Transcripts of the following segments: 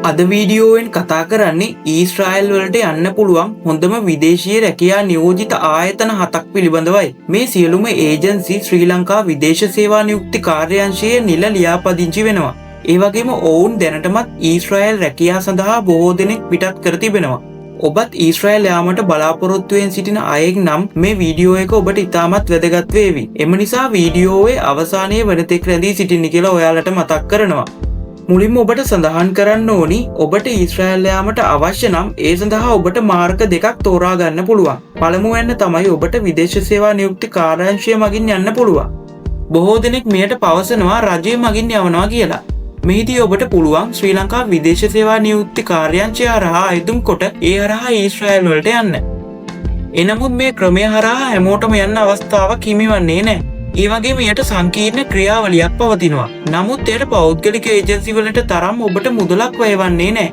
අද වීඩියෝවෙන් කතා කරන්නේ ඊශ්‍රායල් වලට යන්න පුළුවන් හොඳම විදේශීය රැකියා නියෝජිත ආයතන 7ක් පිළිබඳවයි. මේ සියලුම ඒජන්සි ශ්‍රී ලංකා විදේශ සේවා නියුක්ති කාර්යාංශයේ නිල ලියාපදිංචි වෙනවා. ඒ වගේම ඔවුන් දැනටමත් ඊශ්‍රායල් රැකියා සඳහා බොහෝ දෙනෙක් පිටත් කර තිබෙනවා. ඔබත් ඊශ්‍රායල් යාමට බලාපොරොත්තුවෙන් සිටින අයෙක් නම් මේ වීඩියෝ එක ඔබට ඉතාමත් වැදගත් වේවි. එම නිසා වීඩියෝවේ අවසානයේ වෙනතෙක් රැඳී සිටින්න කියලා ඔයාලට මතක් කරනවා. මුලින්ම ඔබට සඳහන් කරන්න ඕනි ඔබට ඊශ්‍රායල් යාමට අවශ්‍ය නම් ඒ සඳහා ඔබට මාර්ග දෙකක් තෝරා ගන්න පුළුවන්. පළමුවෙන් තමයි ඔබට විදේශ සේවා නියුක්ති කාර්යාංශය මගින් යන්න පුළුවන්. බොහෝ දෙනෙක් මෙයට පවසනවා රජය මගින් යවනවා කියලා. මෙහිදී ඔබට පුළුවන් ශ්‍රී ලංකා විදේශ සේවා නියුක්ති කාර්යාංශය හරහා අයදුම් කොට ඒ හරහා ඊශ්‍රායල් වලට යන්න. එනමුත් මේ ක්‍රමය හරහා හැමෝටම යන්න අවස්ථාවක් හිමිවන්නේ නැහැ. ඒ වගේම යට සංකීර්ණ ක්‍රියාවලියක් පවතිනවා. නමුත් එයට පෞද්ගලික ඒජන්සි වලට තරම් ඔබට මුදලක් වැයවන්නේ නැහැ.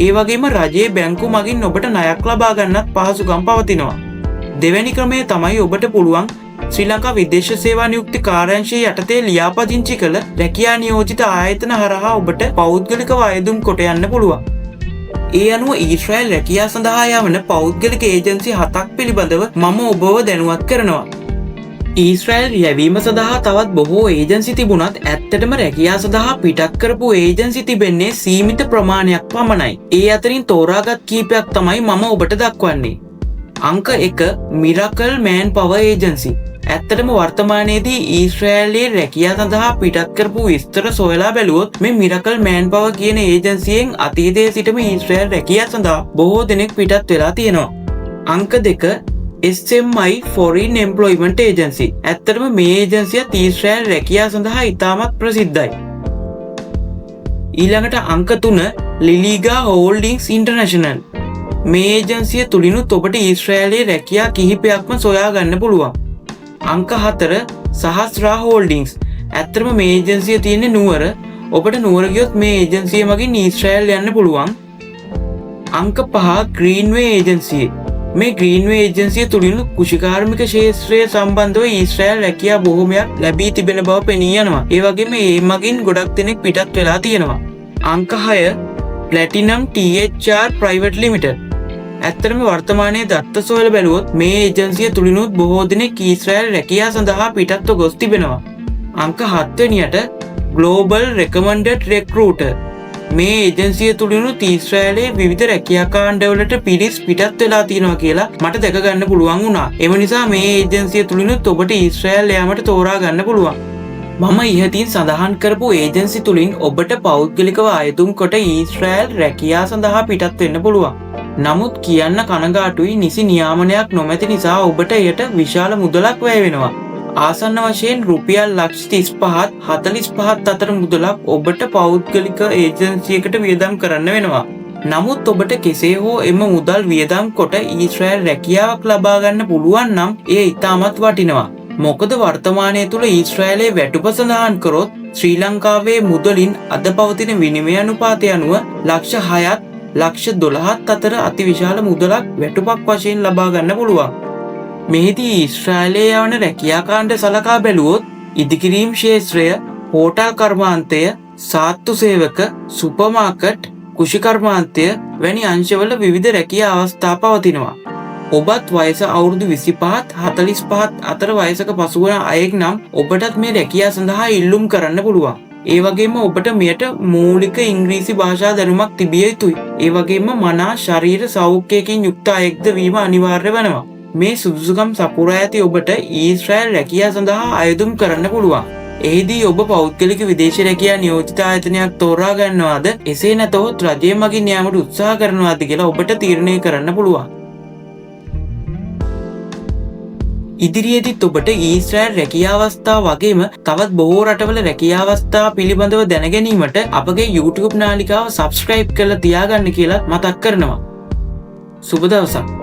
ඒ වගේම රජයේ බැංකු මගින් ඔබට ණයක් ලබා ගන්නත් පහසුකම් පවතිනවා. දෙවැනි ක්‍රමය තමයි ඔබට පුළුවන් ශ්‍රී ලංකා විදේශ සේවා නියුක්ති කාර්යාංශයේ යටතේ ලියාපදිංචි කළ රැකියා නියෝජිත ආයතන හරහා ඔබට පෞද්ගලිකව අයදුම් කොට යන්න පුළුවන්. ඒ අනුව ඊශ්‍රායල් රැකියා සඳහා යවන පෞද්ගලික ඒජන්සි 7ක් පිළිබඳව මම ඔබව දැනුවත් කරනවා. ඊශ්‍රායල් යැවීම සඳහා තවත් බොහෝ ඒජන්සි තිබුණත් ඇත්තටම රැකියා සඳහා පිටත් කරපු ඒජන්සි තිබෙන්නේ සීමිත ප්‍රමාණයක් පමණයි. ඒ අතරින් තෝරාගත් කීපයක් තමයි මම ඔබට දක්වන්නේ. අංක 1 මිරකල් මෑන් පවර් ඒජන්සි. ඇත්තටම වර්තමානයේදී ඊශ්‍රායලයේ රැකියා සඳහා පිටත් කරපු විස්තර සොයලා බැලුවොත් මේ මිරකල් මෑන් පවර් කියන ඒජන්සියෙන් අතීතයේ සිටම ඊශ්‍රායල් රැකියා සඳහා බොහෝ දෙනෙක් පිටත් වෙලා තියෙනවා. අංක 2 SMI Foreign Employment Agency. ඇත්තටම මේ ඒජන්සිය ඊශ්‍රායල් රැකියා සඳහා ඉතාමත් ප්‍රසිද්ධයි. ඊළඟට අංක 3 Liliga Holdings International. මේ ඒජන්සිය තුලිනුත් ඔබට ඊශ්‍රායලයේ රැකියා කිහිපයක්ම සොයා ගන්න පුළුවන්. අංක 4 සහස්රා හෝල්ඩින්ග්ස්. ඇත්තටම මේ ඒජන්සිය තියෙන්නේ නුවර. ඔබට නුවර ගියොත් මේ ඒජන්සිය මගින් ඊශ්‍රායල් යන්න පුළුවන්. අංක 5 ග්‍රීන්වේ ඒජන්සිය. මේ ග්‍රීන්වේ ඒජන්සිය තුලින් කුෂිකාර්මික ක්ෂේත්‍රය සම්බන්ධව ඊශ්‍රායල් රැකියා බොහෝමයක් ලැබී තිබෙන බව පෙනී යනවා. ඒ වගේම මේ මගින් ගොඩක් දෙනෙක් පිටත් වෙලා තියෙනවා. අංක 6 Platinum THR Private Limited. ඇත්තටම වර්තමානයේ දත්ත සොයලා බැලුවොත් මේ ඒජන්සිය තුලිනුත් බොහෝ දෙනෙක් ඊශ්‍රායල් රැකියා සඳහා පිටත්ව ගොස් තිබෙනවා. අංක 7 වෙනියට Global Recommended Recruiter. මේ ඒජන්සිය තුලිනුත් ඊශ්‍රායලයේ විවිධ රැකියා කාණ්ඩවලට පිරිස් පිටත් වෙලා තියෙනවා කියලා මට දැක ගන්න පුළුවන් වුණා. එම නිසා මේ ඒජන්සිය තුලිනුත් ඔබට ඊශ්‍රායල් යාමට තෝරා ගන්න පුළුවන්. මම ඉහතින් සඳහන් කරපු ඒජන්සි තුලින් ඔබට පෞද්ගලිකව අයදුම් කොට ඊශ්‍රායල් රැකියා සඳහා පිටත් වෙන්න පුළුවන්. නමුත් කියන්න කනගාටුයි නිසි නියාමනයක් නොමැති නිසා ඔබට එයට විශාල මුදලක් වැය වෙනවා. ආසන්න වශයෙන් රුපියල් ලක්ෂ 35ත් 45ත් අතර මුදලක් ඔබට පෞද්ගලික ඒජන්සියකට වියදම් කරන්න වෙනවා. නමුත් ඔබට කෙසේ හෝ එම මුදල් වියදම් කොට ඊශ්‍රායල් රැකියාවක් ලබා ගන්න පුළුවන් නම් එය ඉතාමත් වටිනවා. මොකද වර්තමානයේ තුල ඊශ්‍රායලයේ වැටුප සඳහන් කරොත් ශ්‍රී ලංකාවේ මුදලින් අද පවතින විනිමය අනුපාතය අනුව ලක්ෂ 6ත් ලක්ෂ 12ත් අතර අතිවිශාල මුදලක් වැටුපක් වශයෙන් ලබා ගන්න පුළුවන්. මෙහිදී ඊශ්‍රායලයේ යවන රැකියා කාණ්ඩ සලකා බැලුවොත් ඉදිකිරීම් ක්ෂේත්‍රය, හෝටල් කර්මාන්තය, සාත්තු සේවක, සුපර් මාකට්, කුෂිකර්මාන්තය වැනි අංශවල විවිධ රැකියා අවස්ථා පවතිනවා. ඔබත් වයස අවුරුදු 25ත් 45ත් අතර වයසක පසුවන අයෙක් නම් ඔබටත් මේ රැකියා සඳහා ඉල්ලුම් කරන්න පුළුවන්. ඒ වගේම ඔබට මෙයට මූලික ඉංග්‍රීසි භාෂා දැනුමක් තිබිය යුතුයි. ඒ වගේම මනා ශරීර සෞඛ්‍යයකින් යුක්ත අයෙක්ද වීම අනිවාර්ය වෙනවා. මේ සුදුසුකම් සපුරා ඇති ඔබට ඊශ්‍රායල් රැකියා සඳහා අයදුම් කරන්න පුළුවන්. එහිදී ඔබ පෞද්ගලික විදේශ රැකියා නියෝජිත ආයතනයක් තෝරා ගන්නවාද එසේ නැතහොත් රජය මගින් යාමට උත්සාහ කරනවාද කියලා ඔබට තීරණය කරන්න පුළුවන්. ඉදිරියේදීත් ඔබට ඊශ්‍රායල් රැකියා අවස්ථා වගේම තවත් බොහෝ රටවල රැකියා අවස්ථා පිළිබඳව දැන ගැනීමට අපගේ YouTube නාලිකාව subscribe කරලා තියාගන්න කියලා මතක් කරනවා. සුබ දවසක්.